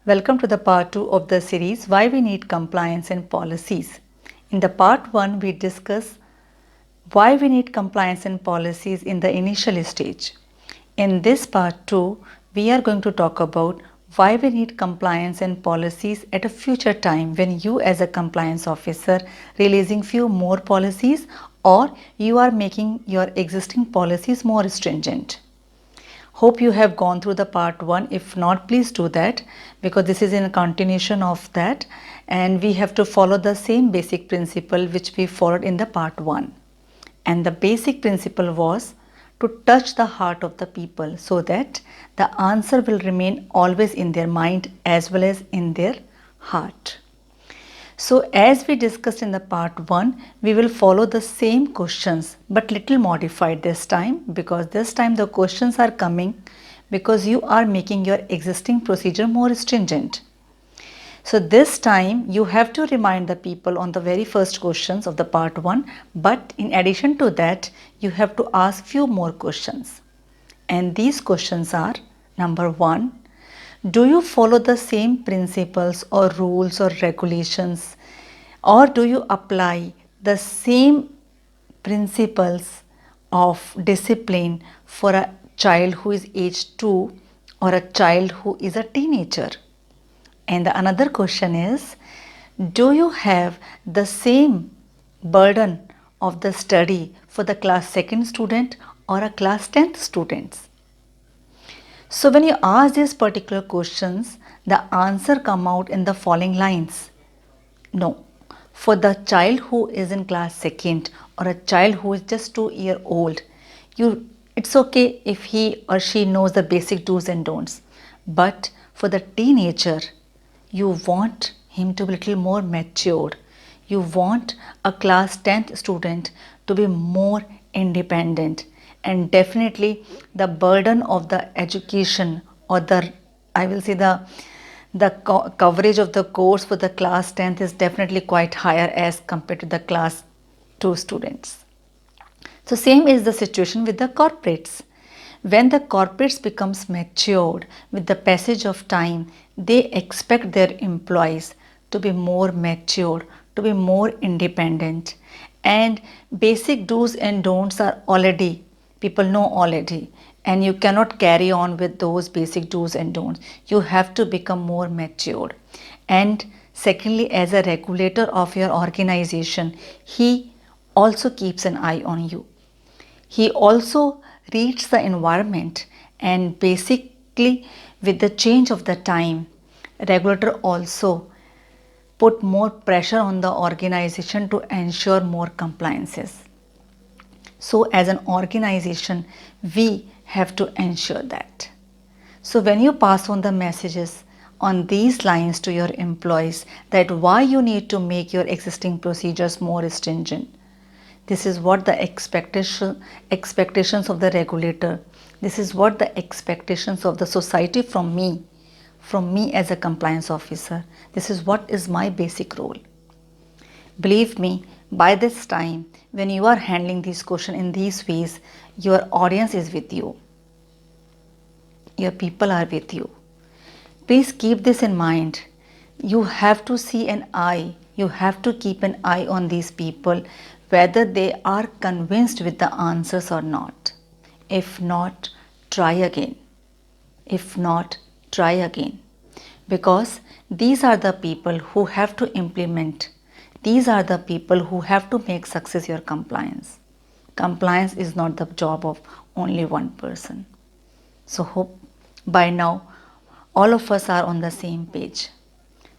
Welcome to the part 2 of the series Why We Need Compliance and Policies. In the part 1, we discuss why we need compliance and policies in the initial stage. In this part 2, we are going to talk about why we need compliance and policies at a future time when you as a compliance officer releasing few more policies or you are making your existing policies more stringent. Hope you have gone through the part 1. If not, please do that because this is in a continuation of that and we have to follow the same basic principle which we followed in the part 1. And the basic principle was to touch the heart of the people so that the answer will remain always in their mind as well as in their heart. So as we discussed in the part 1, we will follow the same questions but little modified this time because this time the questions are coming because you are making your existing procedure more stringent. So this time you have to remind the people on the very first questions of the part 1, but in addition to that you have to ask few more questions. And these questions are: number 1, do you follow the same principles or rules or regulations, or do you apply the same principles of discipline for a child who is age 2 or a child who is a teenager? And the another question is, do you have the same burden of the study for the class 2nd student or a class 10th students? So when you ask these particular questions, the answer come out in the following lines. No, for the child who is in class 2nd or a child who is just 2 years old, it's okay if he or she knows the basic do's and don'ts. But for the teenager, you want him to be a little more matured. You want a class 10th student to be more independent. And definitely the burden of the education or the coverage of the course for the class 10th is definitely quite higher as compared to the class 2 students. So same is the situation with the corporates. When the corporates becomes matured with the passage of time, they expect their employees to be more matured, to be more independent, and basic do's and don'ts are already, people know already, and you cannot carry on with those basic do's and don'ts. You have to become more matured. And secondly, as a regulator of your organization, he also keeps an eye on you. He also reads the environment, and basically with the change of the time, regulator also put more pressure on the organization to ensure more compliances. So as an organization, we have to ensure that. So when you pass on the messages on these lines to your employees that why you need to make your existing procedures more stringent, this is what the expectations of the regulator, this is what the expectations of the society from me as a compliance officer, this is what is my basic role. Believe me, by this time, when you are handling this question in these ways, your audience is with you. Your people are with you. Please keep this in mind. You have to see an eye. You have to keep an eye on these people, whether they are convinced with the answers or not. If not, try again. If not, try again. Because these are the people who have to implement. These are the people who have to make success your compliance. Compliance is not the job of only one person. So hope by now all of us are on the same page.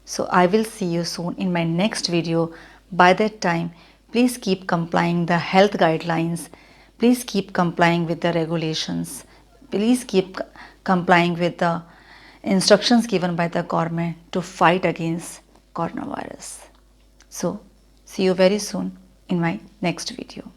So I will see you soon in my next video. By that time, please keep complying the health guidelines. Please keep complying with the regulations. Please keep complying with the instructions given by the government to fight against coronavirus. So see you very soon in my next video.